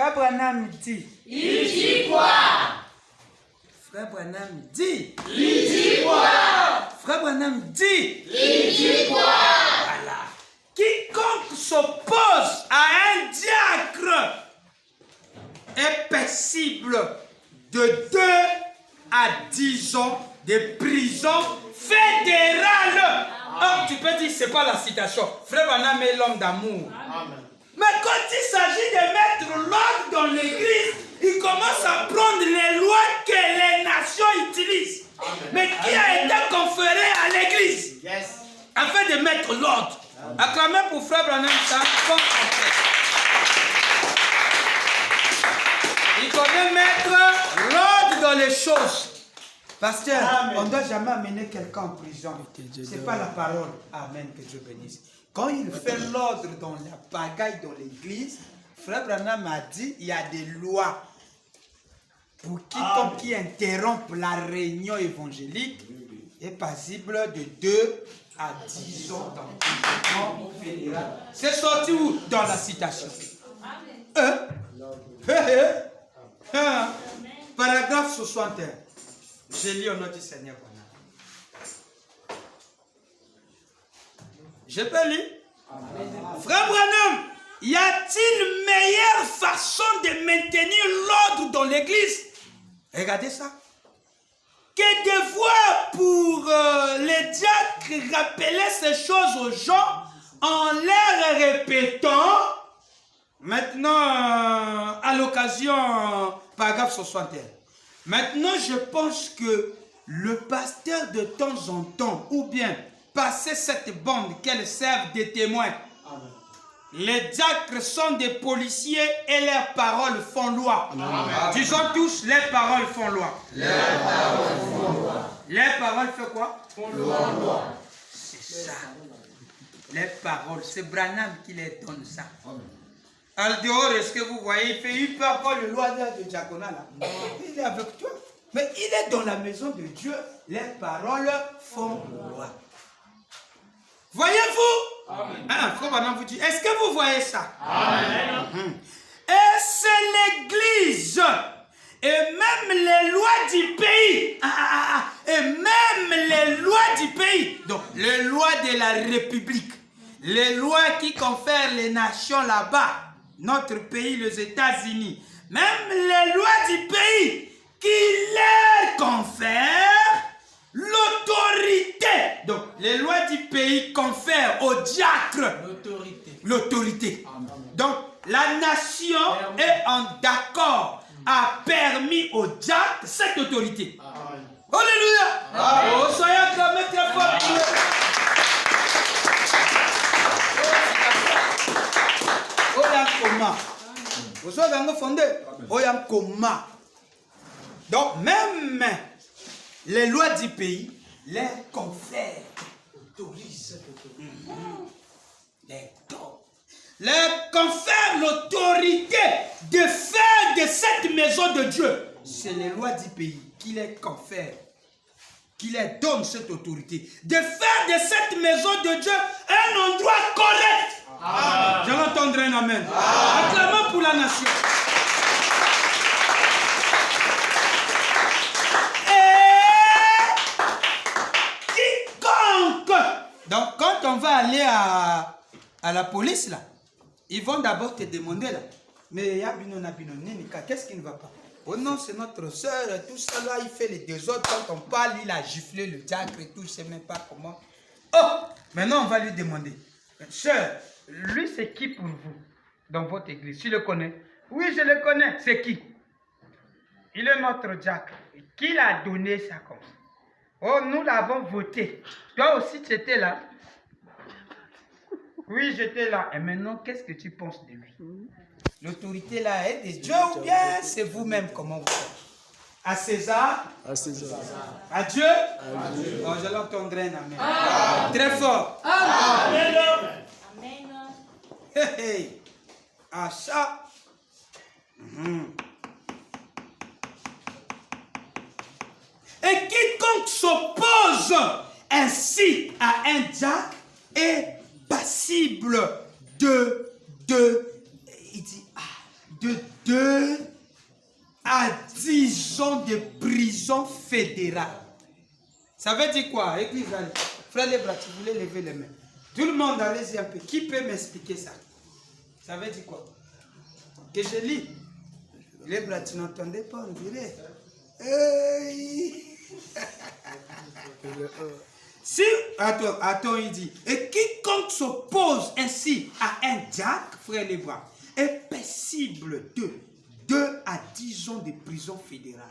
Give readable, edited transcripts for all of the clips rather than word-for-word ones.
Frère Branham dit. Il dit quoi? Frère Branham dit. Il dit quoi? Frère Branham dit. Il dit quoi? Voilà. Quiconque s'oppose à un diacre est passible de 2 à 10 ans de prison fédérale. Oh, tu peux dire, c'est pas la citation. Frère Branham est l'homme d'amour. Mais quand il s'agit de mettre l'ordre dans l'église, il commence à prendre les lois que les nations utilisent. Mais qui a été conféré à l'église afin de mettre l'ordre. Acclamez pour Frère Branham ça comme on fait. Il connaît mettre l'ordre dans les choses. Pasteur, on ne doit jamais amener quelqu'un en prison. Ce n'est pas la parole. Amen, que Dieu bénisse. Quand il fait l'ordre dans la bagaille dans l'église, Frère Branham a dit il y a des lois pour quiconque qui interrompt la réunion évangélique est passible de 2 à 10 ans d'emprisonnement fédéral. C'est sorti où? Dans la citation. Paragraphe 61. Je lis au nom du Seigneur. Je peux lire? Frère Branham, y a-t-il une meilleure façon de maintenir l'ordre dans l'église? Regardez ça. Que de voir pour les diacres rappeler ces choses aux gens en les répétant. Maintenant, à l'occasion, paragraphe 61. Maintenant, je pense que le pasteur de temps en temps, ou bien passer cette bande qu'elles servent de témoins. Amen. Les diacres sont des policiers et leurs paroles font loi. Amen. Disons tous, les paroles font loi. Les paroles font loi. Les paroles font quoi? Font loi. C'est ça. Les paroles, c'est Branham qui les donne ça. Amen. En dehors, est-ce que vous voyez, il fait une parole, le loi de diaconat là. Il est avec toi. Mais il est dans la maison de Dieu. Les paroles font loi. Voyez-vous? Frère Branham vous dit, est-ce que vous voyez ça? Amen. Et c'est l'église. Et même les lois du pays. Et même les lois du pays. Donc, les lois de la République. Les lois qui confèrent les nations là-bas. Notre pays, les États-Unis. Même les lois du pays qui leur confèrent l'autorité. Donc, les lois du pays confèrent au diacre l'autorité. Donc, la nation est en d'accord, a permis au diacre cette autorité. Amen. Alléluia. Oh, soyez acclamés très fort. Donc, même les lois du pays les confèrent, autorisent, les confèrent l'autorité de faire de cette maison de Dieu. C'est les lois du pays qui les confèrent, qui les donnent cette autorité de faire de cette maison de Dieu un endroit correct. Amen. Je vais entendre un amen. Acclamons pour la nation. Donc, quand on va aller à la police, là, ils vont d'abord te demander, là, mais qu'est-ce qui ne va pas? Oh non, c'est notre soeur, tout ça, là, il fait les désordres. Quand on parle, il a giflé le diacre et tout, je ne sais même pas comment. Oh, maintenant, on va lui demander, sœur, lui, c'est qui pour vous dans votre église? Tu le connais? Oui, je le connais. C'est qui? Il est notre diacre. Qui l'a donné ça comme ça? Oh, nous l'avons voté. Toi aussi, tu étais là? Oui, j'étais là. Et maintenant, qu'est-ce que tu penses de lui? L'autorité là est de Dieu ou bien c'est vous-même? Comment vous faites? À César? À César. À Dieu? À Dieu. Oh, je l'entendrai un amen. Amen. Très fort. Amen. Amen. Hey, hey. À ça. Et quiconque s'oppose ainsi à un diacre est passible de 2 2 à 10 ans de prison fédérale. Ça veut dire quoi? Église, allez. Frère Lebra, tu voulais lever les mains. Tout le monde, allez-y un peu. Qui peut m'expliquer ça? Ça veut dire quoi? Que je lis. Lebra, tu n'entendais pas, on dirait. Hey. Si, attends, il dit, et quiconque s'oppose ainsi à un diacre, frère Lebra, est passible de 2 à 10 ans de prison fédérale.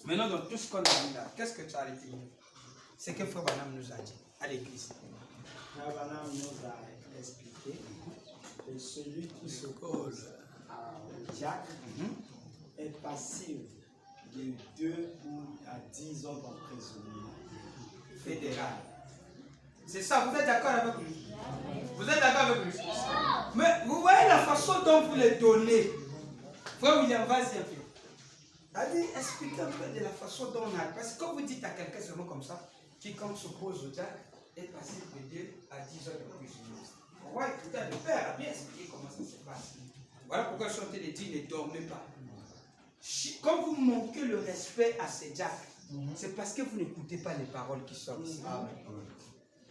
Maintenant, dans tout ce qu'on a dit là, qu'est-ce que tu as dit? C'est que frère Branham nous a dit à l'église. Frère Branham nous a expliqué que celui qui s'oppose au diacre est passible de 2 à 10 ans d'emprisonnement fédéral. C'est ça, vous êtes d'accord avec lui? Vous êtes d'accord avec lui? Mais vous voyez la façon dont vous les donnez. Frère William, vas-y un peu. Allez, expliquez un peu de la façon dont on a. Parce que quand vous dites à quelqu'un seulement comme ça, quiconque s'oppose au diacre est passible de 2 à 10 ans de prison. On va écouter le Père a bien expliqué comment ça se passe. Voilà pourquoi je suis en train de dire ne dormez pas. Quand vous manquez le respect à ces diacres, c'est parce que vous n'écoutez pas les paroles qui sortent ici.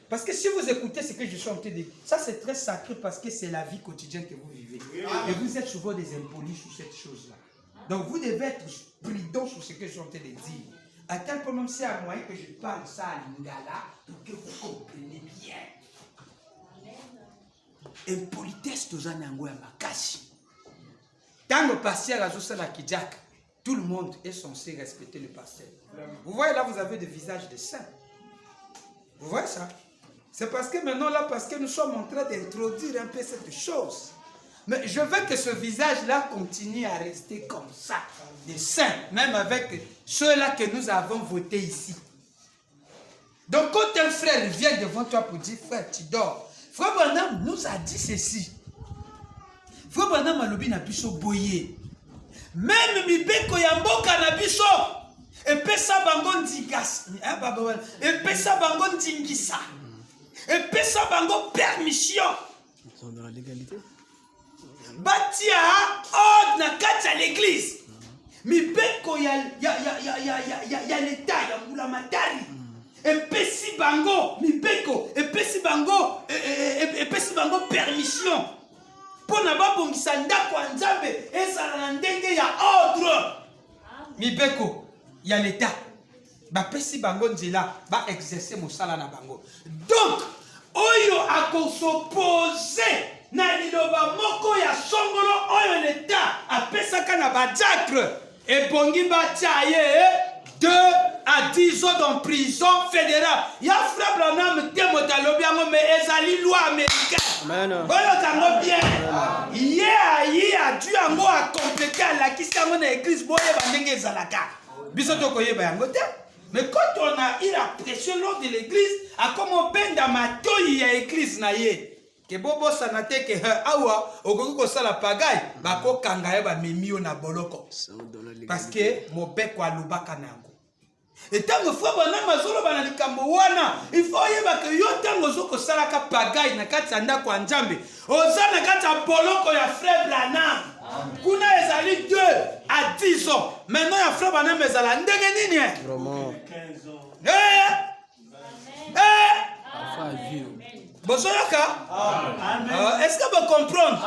Parce que si vous écoutez ce que je suis en train de dire, ça c'est très sacré parce que c'est la vie quotidienne que vous vivez. Et vous êtes souvent des impolis sur cette chose-là. Donc vous devez être prudent sur ce que je suis en train de dire. À tel point même c'est à moyen que je parle ça à Lingala pour que vous compreniez bien. Impolitesse tozanango ya makasi. Tant le pasteur a joué la kidjak, tout le monde est censé respecter le pasteur. Vous voyez là, vous avez des visages de saints. Vous voyez ça? C'est parce que maintenant là, parce que nous sommes en train d'introduire un peu cette chose. Mais je veux que ce visage-là continue à rester comme ça, des saints, même avec ceux-là que nous avons votés ici. Donc quand un frère vient devant toi pour dire, frère, tu dors. Frère Branham nous a dit ceci. Frère Branham a lobi na biso boye. Même mibeko ya mboka na biso. Epesa bango ndigas. Epesa bango ndingisa. Epesa bango permission. Ils sont dans la légalité. Batia ordre na kati ya l'église. Mibeko ya l'état ya mbula matari. Epesi bango mibeko, epesi bango permission. Pona babongisa ndako ya Nzambe ezala na ndenge ya ordre. Mibeko ya l'état. Bapesi bango nzela ba exercer mosala na bango. Donc oyo akosopose na liloba moko ya songolo oyo l'état apesaka na badiacre ebongi batia ye 2 à 10 ans en prison fédérale. Ya frère Branham demotalobi yango mais ezali loi américaine. Boyo tango bien. Ye a dû yango a compléter la kisi yango na église boye bandenge ezalaka. Biso tokoyeba yango te. Mais quand on a eu la pression lors de l'église, à comment ben dans ma toyi ya église na ye. Que bobo sanate ke awa okoko sala pagay bako kangaye ba memio na boloko. Parce que mobeko alobaka nango. Et tant que frère Branham azolo bana likambo wana, il faut yeba que yo tango zoko sala ka pagay na kati ndako ya Nzambe. Oza na kati ya boloko ya frère Branham. Kuna ezali 2 à 10 ans. Maintenant ya frère Branham ezala ndenge nini? Vraiment. 15 ans. Est-ce que vous comprenez?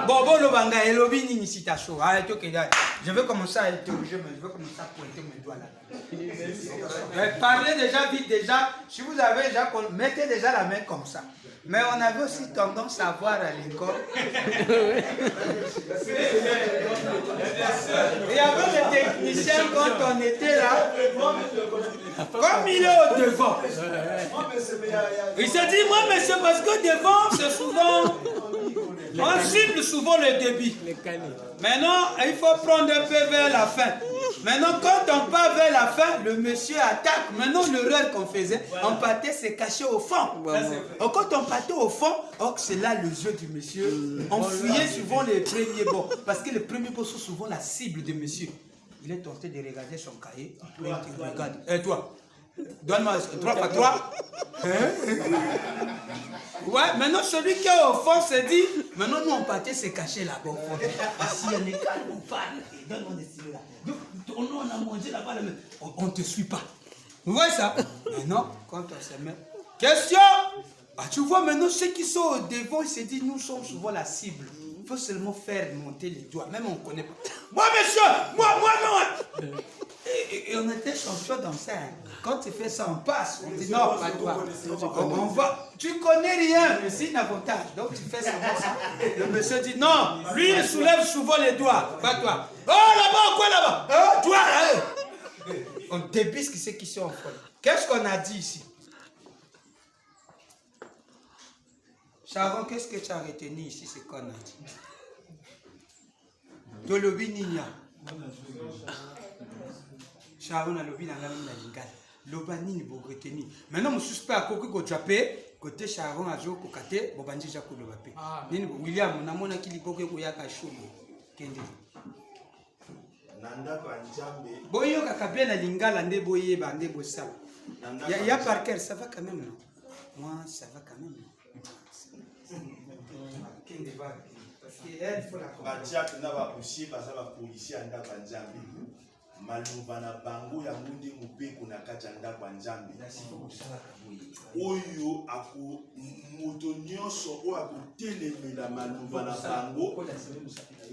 Bon, bon, le banga, elobi ni citation. Je vais commencer à interroger, mais je vais commencer à pointer mes doigts là. Parlez déjà vite, déjà. Si vous avez déjà, mettez déjà la main comme ça. Mais on avait aussi tendance à voir à l'école. Il y avait les techniciens quand on était là. Comme il est au devant. Il s'est dit, moi, mais c'est parce que devant, c'est souvent. On cible souvent le débit. Maintenant, il faut prendre un peu vers la fin. Maintenant, quand on part vers la fin, le monsieur attaque. Maintenant, l'erreur qu'on faisait, on partait se cacher au fond. Quand on partait au fond, c'est là le jeu du monsieur. On fouillait souvent les premiers bons. Parce que les premiers bons sont souvent la cible du monsieur. Il est tenté de regarder son cahier. Il regarde. Et toi? Donne-moi 3 par 3. Ouais, maintenant celui qui est au fond se dit, Maintenant, nous, on partait se cacher là-bas. Ici, il y a des calmes, on parle. Donne-moi des stylos là. Donc, on a mangé là-bas, on ne te suit pas. Vous voyez ça? Maintenant, quand on se met... Question! Ah, tu vois, maintenant, ceux qui sont au devant, ils se disent, nous sommes souvent la cible. Il faut seulement faire monter les doigts. Même on ne connaît pas. Moi, monsieur! Moi, non! Et on était champion dans ça. Quand tu fais ça, on passe. On dit non, pas toi. On va. Tu connais rien, mais c'est un avantage. Donc tu fais ça. Le monsieur dit non. Lui, il soulève souvent les doigts. Pas toi. Oh, là-bas, quoi là-bas? Oh, toi, là. On débisque ceux qui sont en folie. Qu'est-ce qu'on a dit ici? Sharon, qu'est-ce que tu as retenu ici, c'est qu'on a dit? Tolobi Nina. Sharon a lobi nanga na lingala. Loba nini bo retenu. Maintenant, mon suspect a coqué ko japé, côté Sharon a zo ko kate, bo bandi ja ko loba pe. Nini William na mona kili coqué ko yaka shugo. Kende. Nanda kwa njambe. Boyo ka kabia na lingala nde boye ba nde bo sala. Ya Parker, ça va quand même non? Moi, ça va quand même. Kende va. Parce que elle faut la comprendre. Batiak na ba policier baza ba policier anda kwa njambe. Maluba na bango ya mundi mubeko na kati ya ndako ya Nzambe. Oyo ako moto nyonso oyo akotelemela maluba na bango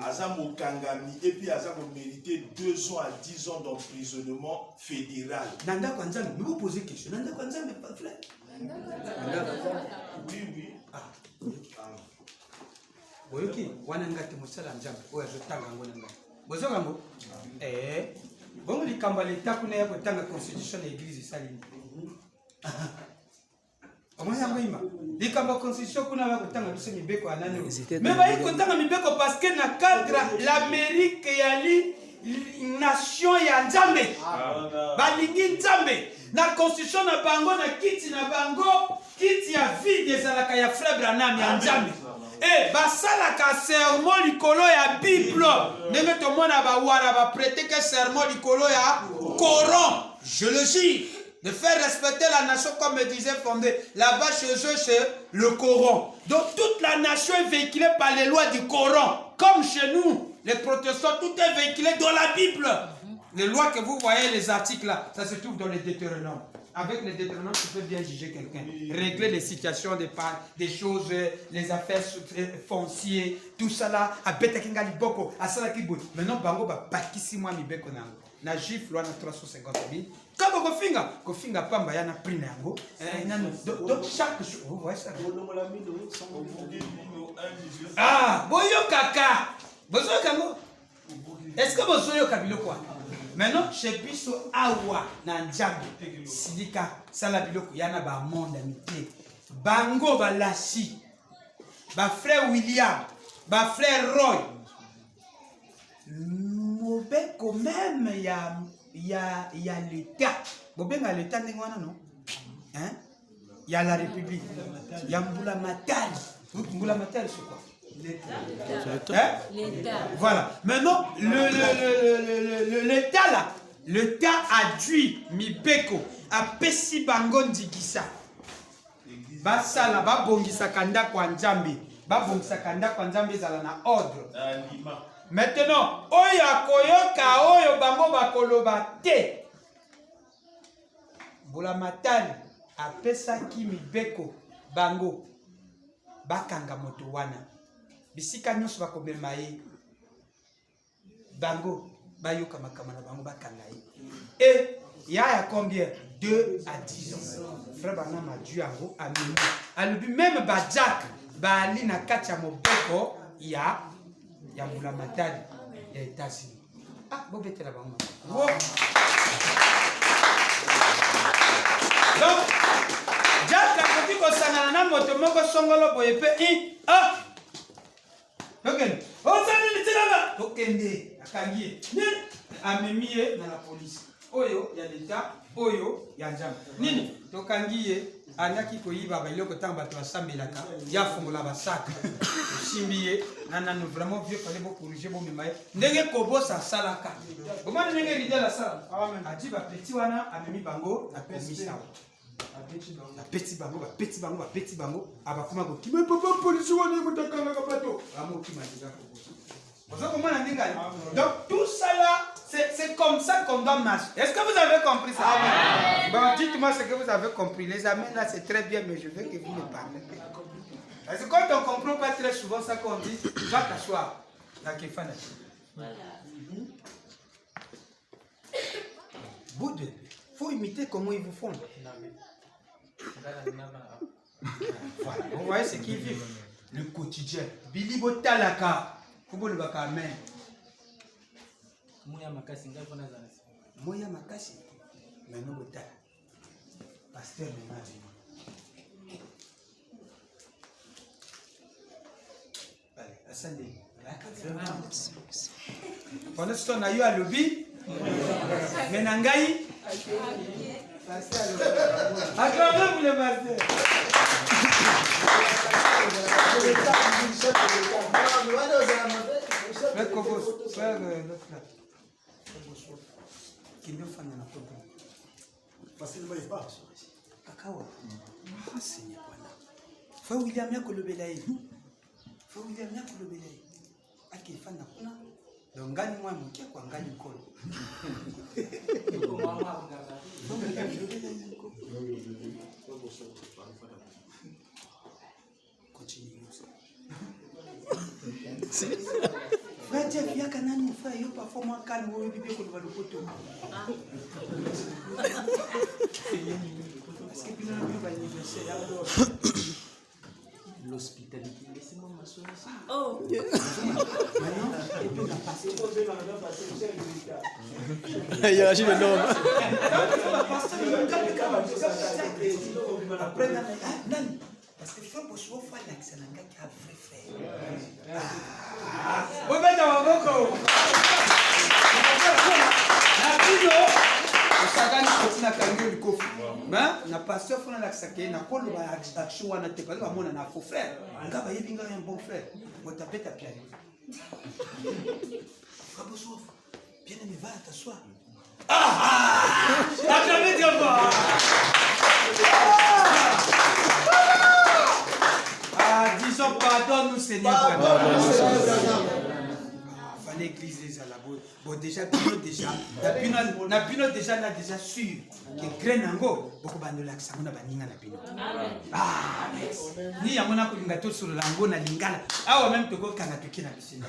aza mokangami et puis aza mérité 2 ans à 10 ans d'emprisonnement fédéral. Na ndako ya Nzambe, nous vous posez question. Na ndako ya Nzambe, pas frère? Oui. Boyoki, wana ngati musala Nzambe, oyo azotanga ngo na ngati. Bozoka ngo? Bon, les cambaletas qu'on a pour la constitution de l'église, ça l'est. Les cambaletas constitution qu'on a pour la Mibeko à l'année. Mais il y a Mibeko parce que dans le cadre l'Amérique y a une nation y a Nzambe. Balingi Nzambe. La constitution na bango na kiti na bango kiti ya vie des alaka ya frère Branham ya Nzambe. Eh, basala ka sermon likolo ya Bible. Ndenge to mona ba wara ba prêter que sermon likolo ya Coran. Je le dis, de faire respecter la nation comme me disait Fondé. Là-bas chez eux c'est le Coran. Donc toute la nation est véhiculée par les lois du Coran. Comme chez nous, les protestants, tout est véhiculé dans la Bible. Les lois que vous voyez, les articles là, ça se trouve dans les Deutéronomes. Avec les Deutéronomes, tu peux bien juger quelqu'un. Régler les situations des choses, les affaires foncières, tout ça là. À Betakinga Liboko, à Salakibout. Maintenant, Bango va pakisi moi mi beko nango. Na gifle loi na 350 000. Quand Kofinga Pamba yana prix nango. Donc chaque jour, vous voyez ça. Ah, boyo kaka. Bozo kango. Est-ce que bozo yo kabilo quoi? Maintenant, chez Biso Awa, na Nzambe, Sidika, Salabiloko, Yana ba monde amité. Bango ba Lashi, ba frère William, ba frère Roy. Mobeko même y a l'État. Bobenga l'État n'engwana non? Hein? Il y a la République. Il y a Mbula Matari. Mbula Matari c'est quoi? L'État. Voilà. Maintenant, l'État là, l'État a dû Mibeko a pesi bango ndikisa. Basala ba bongisa kanda kwa Nzambe. Ba bongisa kanda kwa Nzambe zala na ordre. Maintenant, oyo akoyoka oyo bango bakoloba te. Mbula Matari a pesaki Mibeko bango bakanga moto wana. Bisika nyonso bakomema ye bango bayoka makama na bango bakanga ye. Et il y a combien? 2 à 10 ans. Frère Branham a dû yango amini. Alobi même Bajak bali na kati ya mobeko ya Mbula Matari ya États-Unis. Ah, bobetela bango. Wo. Donc Jack a dit ko sangana na moto moko songolo boye pe ok. On s'est dit là. Tokende akangie. Amemiye na la police. Oyo ya l'État, oyo ya Nzambe. Nini? Tokangie andaki koyiba ba iloko tamba to asambelaka. Ya fungola ba saka. Simbiye nana no vraiment vieux fallait beaucoup corriger bon memaye. Ndenge kobo sa salaka. Comment ndenge ridela la sala? Amen. Adi ba petit wana amemi bango na commission. Petit bango, petit bango, abakuma ko ki me papa police woni ko takanga ka bato. Amo ki majiga ko. Donc tout ça là, c'est comme ça qu'on doit marcher. Est-ce que vous avez compris ça? Amen. Bon, dites-moi ce que vous avez compris. Les amis là, c'est très bien, mais je veux que vous me parlez. Parce que quand on ne comprend pas très souvent ça qu'on dit, va t'asseoir. Il faut imiter comment ils vous font. Voilà. Vous voyez ce qu'ils vivent. Le quotidien. Billy Botalaka. Kubo le baka amen. Moya makasi. Maintenant bota. Pasteur de ma vie. Allez, ascendez. Pendant ce temps, on a eu à lobby. Menangai. Acclamez-vous le pasteur. Frère Kobos, frère notre là. Qui nous fait un peu. Parce qu'il ne va pas. Kakawa. Ah, Seigneur. Frère William Yakolobelaï. Frère William Yakolobelaï. À qui fait un peu. Donc, gagne moi mon qui quoi, gagne col. Continue. Frère Jeff, il y a qu'un an, frère, il y a parfois moins calme, il y a des gens qui vont le poteau. Parce que puis nous avons un anniversaire. L'hospitalité, laissez-moi m'asseoir ici. Oh! Il y a le nom. Parce que frère Bossuo fait l'accent d'un gars qui a vrai frère. Oui, mais dans mon coco. La pino, le sagan est na kango du kofi. Mais na pasteur fona l'accent qui na kolo ba action wana te parce que mon na faux frère. Nga ba yebinga un bon frère. Mo taper ta piano. Frère Bossuo, bien aimé, va t'asseoir. Ah! Acclamez Dieu. Disons pardonne-nous Seigneur. Fallait l'église les à la boue. Bon déjà na pino déjà sûr que grenango beaucoup bando l'accent na baninga na pino. Ah ni ya mona kulinga to sur lango na lingala. Ah même toko kana toki na piscine.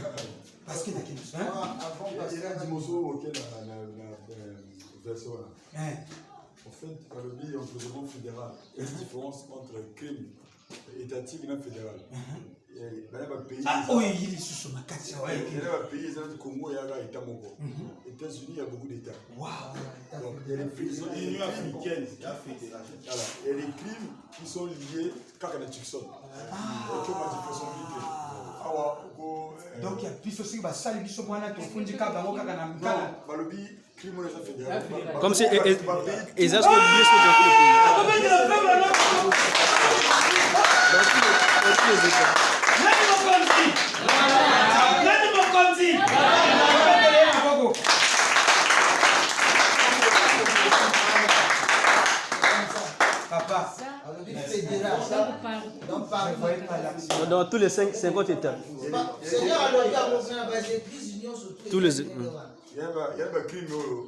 Parce que na kino. Avant pasteur Dimoso auquel la version là. En fait, par le biais en président fédéral, il y a une différence entre crime étatique et fédéral. Ah oui, il est sous ma carte. Il y a un pays, il y a le Congo, il y a l'État Moko. Les États-Unis, il y a beaucoup d'États. Waouh! Donc, il y a les prisons. L'Union africaine, la fédération. Voilà. Il y a les crimes qui sont liés à la Tucson. Donc, il y a plus aussi que ça, les bisous, moi, tu fous du câble, moi, quand on a comme si Esaïe soit oublié sur le dans tous les 50 États. Tous les il y a des crimes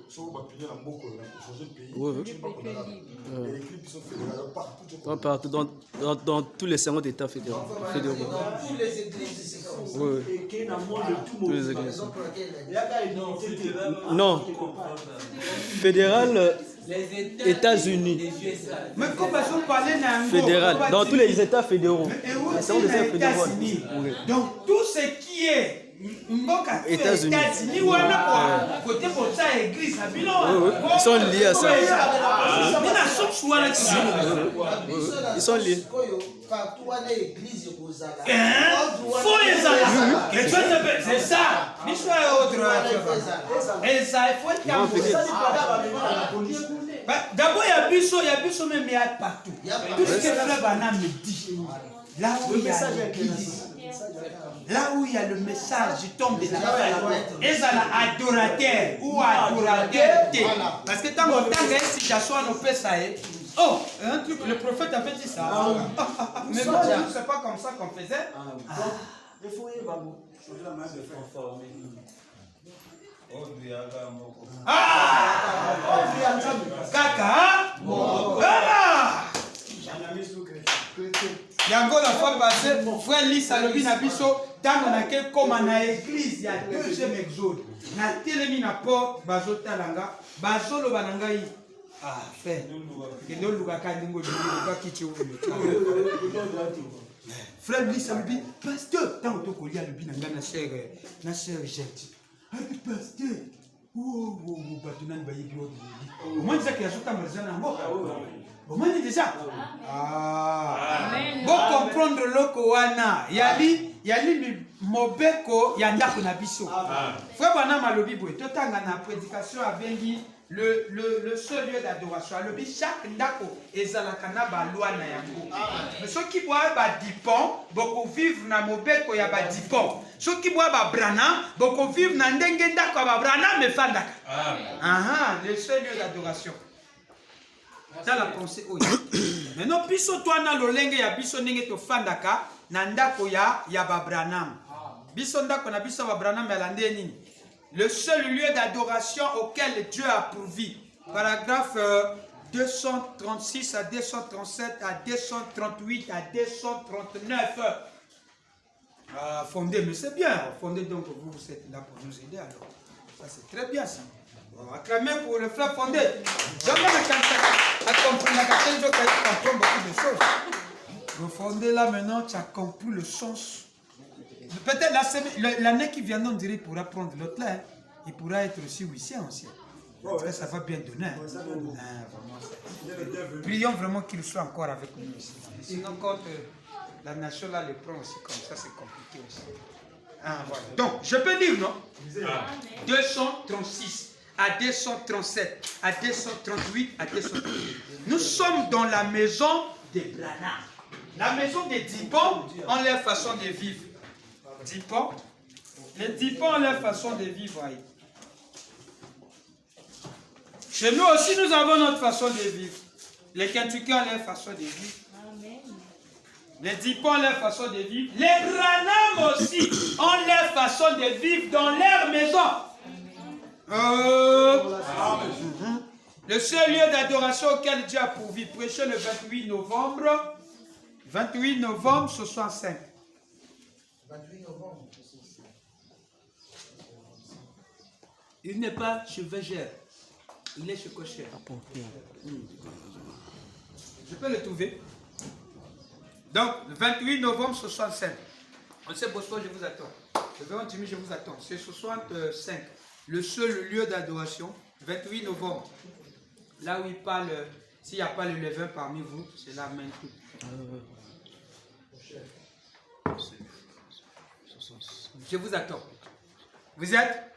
qui sont punir dans beaucoup de pays. Il y a des crimes qui sont fédéraux partout. Dans tous les 50 États fédéraux. Dans toutes les églises, c'est comme ça. Tous les églises. Non. Fédéral, États-Unis. Mais comment vous parlez d'un fédéral. Dans tous les États fédéraux. Donc tout ce qui est États-Unis. Côté pour ça, église, ils sont liés à ça. Ils sont liés. C'est ça. D'abord, il y a Bisso, mais il y a partout. Tout ce que Frère Banam me dit, là où il y a l'église, là où il y a le message, il tombe des affaires. Et ça, adorateur ou adorateur. Parce que tant qu'on a une situation, on peut ça. Oh, un truc, le prophète avait dit ça. Mais moi, c'est pas comme ça qu'on faisait. Il faut y aller. Kaka, yango la fois passée, frère Lisa Lobi na biso, tant on a quel comme na église, il y a deuxième exode. Na telemi na porte, bazo talanga, bazo lo bananga yi. Ah, frère. Kendo luka kandingo luka kichi ou frère Lisa Lobi, pasteur, tant on te coller à Lobi na sœur Jette. Ah, pasteur. Oh, Batunan Bayibi. Moi, je disais qu'il y a tout un besoin en mort. Moi, je dis déjà. Bon, comprendre le Koana. Yali Mobeko, Yandako Nabiso. Frère Bana Malobi, tout le temps, la prédication a béni le seul lieu d'adoration. Chaque ndako ezalakana ba loi na yango. Mais ceux qui boivent ba dipon, beaucoup vivent na Mobeko ya ba dipon. Ceux qui boivent ba brana, beaucoup vivent na ndenge ndako ba brana me fandaka. Le seul lieu d'adoration. Dans la pensée oyo. Maintenant biso toi na lolenge ya biso ndenge to fandaka na ndako ya ba branam. Biso ndako na biso ba branam ya lande nini? Le seul lieu d'adoration auquel Dieu a pourvu. Paragraphe 236 à 237 à 238 à 239. Fondé, mais c'est bien. Fondé, donc vous êtes là pour nous aider alors. Ça c'est très bien ça. On va acclamer pour le frère Fondé. Jamais à comprendre beaucoup de choses. Le Fondé là maintenant, tu as compris le sens. Peut-être l'année qui vient, on dirait, il pourra prendre l'autre là. Il pourra être aussi huissier ancien. Ça va bien donner. Prions vraiment qu'il soit encore avec nous ici. Sinon, quand la nation là le prend aussi comme ça, c'est compliqué aussi. Voilà. Donc, je peux dire, non? 236 à 237 à 238 à 238. Nous sommes dans la maison des Brana. La maison des Dipons en leur façon de vivre. Dipons. Les Dipons ont leur façon de vivre. Chez nous aussi, nous avons notre façon de vivre. Les Kentucky ont leur façon de vivre. Les Dipons ont leur façon de vivre. Les Branham aussi ont leur façon de vivre dans leur maison. Le seul lieu d'adoration auquel Dieu a pourvu, prêché le 28 novembre 65. 28 novembre. Il n'est pas chez Végère, il est chez Cocher. Je peux le trouver. Donc, le 28 novembre 65. On sait Bosco, je vous attends. Le 28, je vous attends. C'est 65. Le seul lieu d'adoration, 28 novembre. Là où il parle, s'il n'y a pas le levain parmi vous, c'est là même tout. Je vous attends. Vous êtes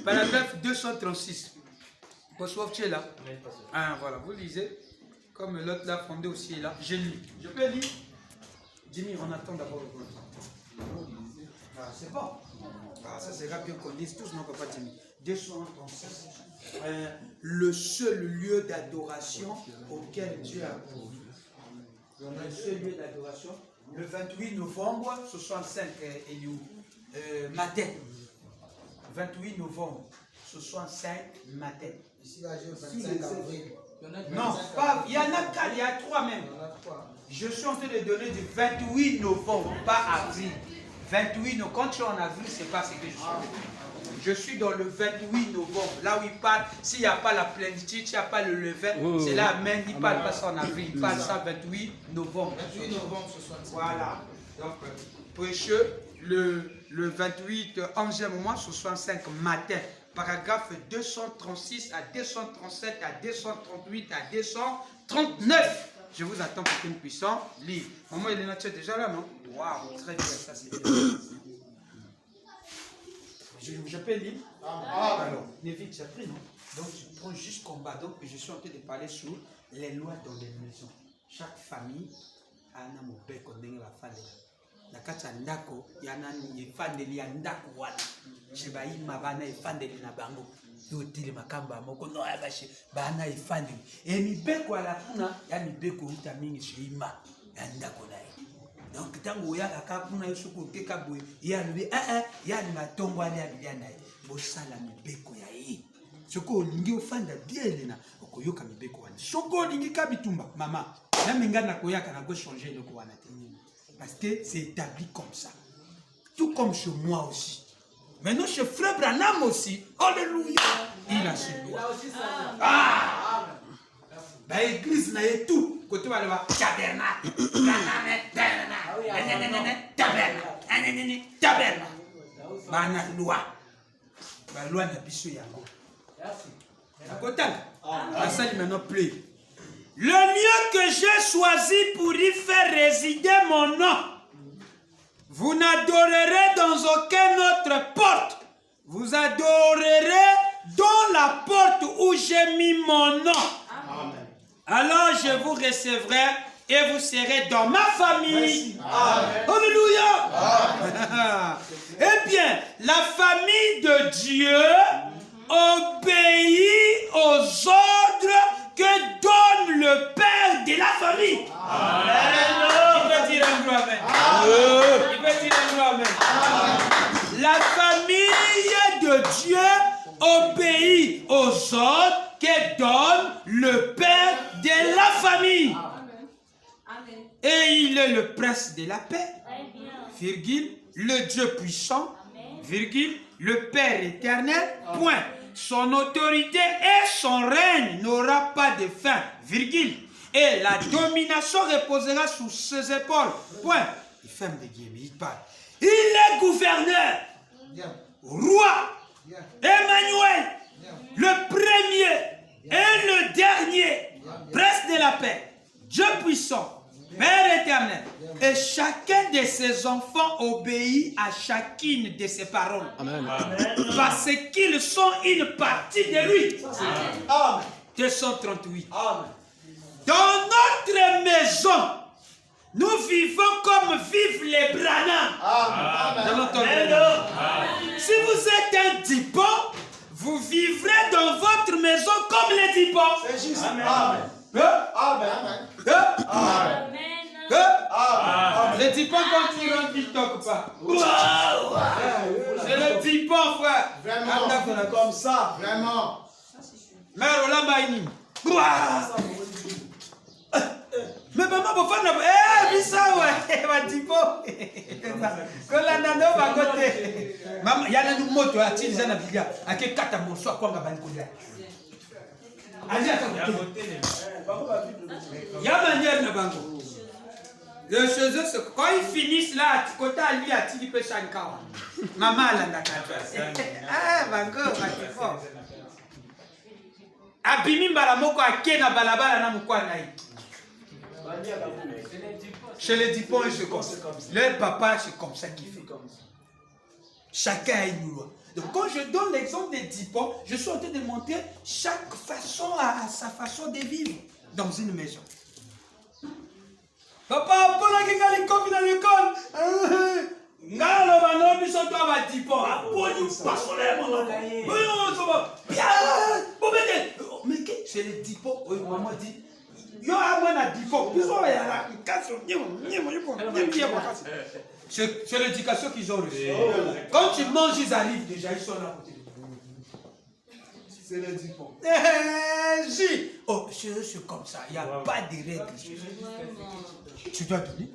paragraphe 236. Bosco, tu es là. Voilà, vous lisez. Comme l'autre l'a fondé aussi là. Je lis. Je peux lire. Jimmy, on attend d'abord le bon temps. C'est bon. Ça sera bien qu'on lise tous nos papas Jimmy. 236. Le seul lieu d'adoration auquel Dieu a pourvu. Le seul lieu d'adoration. Le 28 novembre 65 matin. 28 novembre 65 matin. Ici, là, j'ai 25 avril. Non, pas, il y en a 4, il y a 3 même. Je suis en train de donner du 28 novembre, pas avril. 28 novembre, quand tu es en avril, c'est pas ce que je suis. Je suis dans le 28 novembre, là où il parle, s'il n'y a pas la plénitude, s'il n'y a pas le levain, c'est là même, il ne parle pas ça en avril, il parle ça 28 novembre. 28 novembre 65. Voilà. Donc, prêcheux, le 28, 11e mois, 65 matin. Paragraphe 236 à 237 à 238 à 239. Je vous attends pour qu'une puissance lire. Maman Elena, tu es déjà là, non? Waouh, très bien, ça c'est bien. Je peux lire? Alors, Neville, tu as pris, non? Donc, je prends juste combat. Donc, je suis en train de parler sur les lois dans les maisons. Chaque famille a un mobile qu'on donne la famille. Na kati ya ndako ya nani efandeli ya ndako wana. Chebai mabana efandeli na bango. yotile makamba moko no ya bashi bana ifandi e mibeko ala kuna ya mibeko uta mingi shima ya ndako naye donc tango ya kaka kuna yusuku keka boye ya lubi ya ni matongo ali ya naye bosala mibeko ya yi soko olingi ofanda bielena okoyoka mibeko wana soko olingi kabitumba mama na mingana koyaka na go changer le ko wana te parce que c'est établi comme ça tout comme chez moi aussi. Maintenant, chez Frère Branham aussi, alléluia, il a ses lois. Ah! Bah, l'église n'a tout. Côté va le tabernacle. Tabernacle. Bah, na loi. Bah, loi n'a plus sur yango. Côté, la salle maintenant plaît. Le lieu que j'ai choisi pour y faire résider mon nom. Vous n'adorerez dans aucune autre porte. Vous adorerez dans la porte où j'ai mis mon nom. Amen. Alors je vous recevrai et vous serez dans ma famille. Amen. Alléluia. Eh bien, la famille de Dieu obéit aux ordres que donne le Père de la famille. Amen. Il peut dire un gros amen. Il peut dire un gros amen. La famille de Dieu obéit aux ordres que donne le Père de la famille. Amen. Et il est le prince de la paix, virgule, le Dieu puissant, virgule, le Père éternel, point. Son autorité et son règne n'aura pas de fin, virgule. Et la domination reposera sous ses épaules, point. Il ferme des guillemets, il parle. Il est gouverneur, roi, Emmanuel, le premier et le dernier, prince de la paix, Dieu puissant, Père éternel. Et chacun de ses enfants obéit à chacune de ses paroles. Amen. Parce qu'ils sont une partie de lui. Amen. 238. Amen. Dans notre maison, nous vivons comme vivent les Branham. Dans notre maison. Si vous êtes un dipon, vous vivrez dans votre maison comme les dipons. C'est juste. Amen. Amen. Amen. Le dipon quand tu rentres, il ne toque pas. C'est le dipon, frère. Vraiment. Comme ça. Vraiment. Mère Olamba mais maman, pour faire mais ça, ouais, ma dipon. Quand la nano va côté. Maman, il y a une moto, il y a une bilia. À quel cas, tu as mon soir, quoi, on va aller. Allez, attends. Il y a manière de bango. Quand ils finissent là, côté à lui, à Tilipe Shankar. Maman, elle a ah, bango, fort. Abimi Balamoko a Kena Balabala na Mukwanai. Chez les Dipons, c'est comme ça. Leur papa, c'est comme ça qu'il fait. Chacun a une loi. Donc quand je donne l'exemple des Dipons, je suis en train de montrer chaque façon à sa façon de vivre dans une maison. Papa, pour la gueule, comme dans l'école. Ngalo bano biso to ba Dipon. Aponi passolemo. Mais c'est les Dipons. Maman dit yo amana Dipon. Biso ya la kaso c'est l'éducation qu'ils ont reçue. Quand tu manges, ils arrivent déjà, ils sont là à côté de toi. C'est les Dipons. Oh, c'est comme ça, il n'y a pas de règles. Tu dois donner.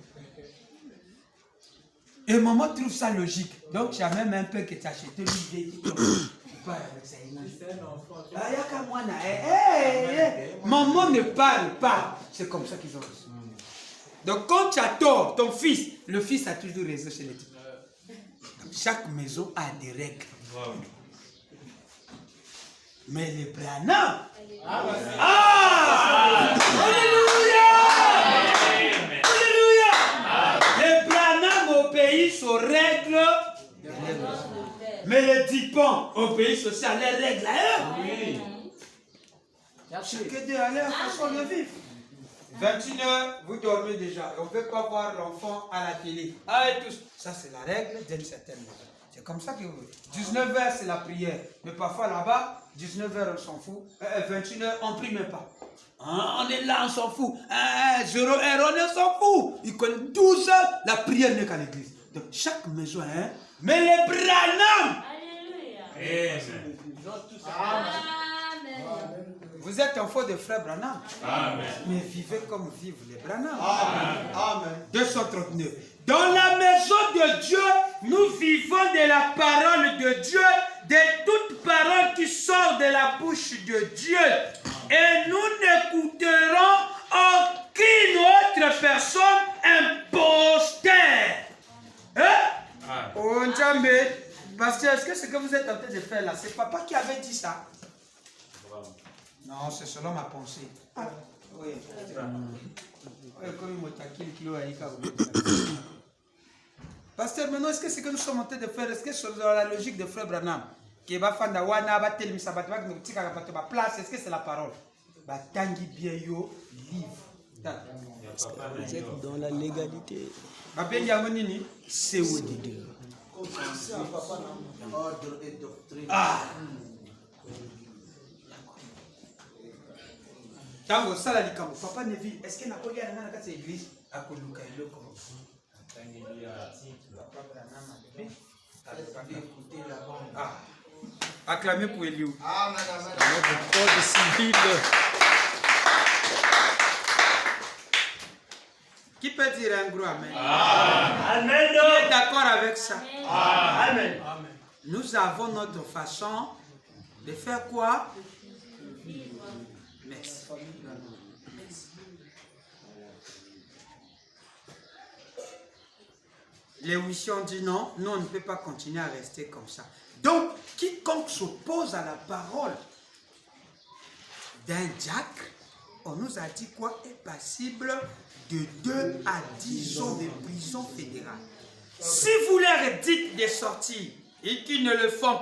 Et maman trouve ça logique. Donc, tu as même un peu que tu as acheté l'idée. Tu parles avec ça. Maman ne parle pas. C'est comme ça qu'ils ont reçu. Donc, quand tu as tort, ton fils, le fils a toujours raison chez les types. Chaque maison a des règles. Wow. Mais les Branham. Alléluia! Alléluia! Les Branham obéissent aux règles. Mais les Dipons obéissent aussi à leurs règles. Oui. Chacun d'eux a leur façon de vivre. 21h, vous dormez déjà. On ne veut pas voir l'enfant à la télé. Ah, et tout. Ça, c'est la règle d'une certaine maison. C'est comme ça que 19h c'est la prière. Mais parfois là-bas, 19h on s'en fout. 21h on ne prie même pas. Hein, on est là, on s'en fout. 0h on s'en fout. Il connaît 12h, la prière n'est qu'à l'église. Donc chaque maison, hein. Mais les Branham. Alléluia. Amen. Amen. Vous êtes enfants des frères Branham. Amen. Mais vivez comme vivent les Branham. Amen. 239. Dans la maison de Dieu, nous vivons de la parole de Dieu, de toute parole qui sort de la bouche de Dieu. Et nous n'écouterons aucune autre personne imposteur. Hein? Oh, jamais. Pasteur, est-ce que ce que vous êtes en train de faire là, c'est papa qui avait dit ça? Non, c'est selon ma pensée. Ah, oui. Pasteur, maintenant, est-ce que ce que nous sommes en train de faire, est-ce que c'est dans la logique de Frère Branham? Qui va faire place, est-ce que c'est la parole? Tangi bien yo, livre. Vous êtes dans la légalité. C'est où? Ordre et doctrine. Ah! Tango sala likambo papa Neville, est-ce que nakolia na nana kati église akoluka eloko? Papa Branham a écouter la bande. Ah! Acclamez pour Eliou. Amen. Notre code civil. Qui peut dire un gros amen? Amen. Qui est d'accord avec ça? Amen. Nous avons notre façon de faire quoi? Merci. Les Wissi ont dit non, nous on ne peut pas continuer à rester comme ça. Donc, quiconque s'oppose à la parole d'un diacre, on nous a dit quoi, est passible de 2 à 10 ans de prison fédérale. Si vous leur dites de sortir et qu'ils ne le font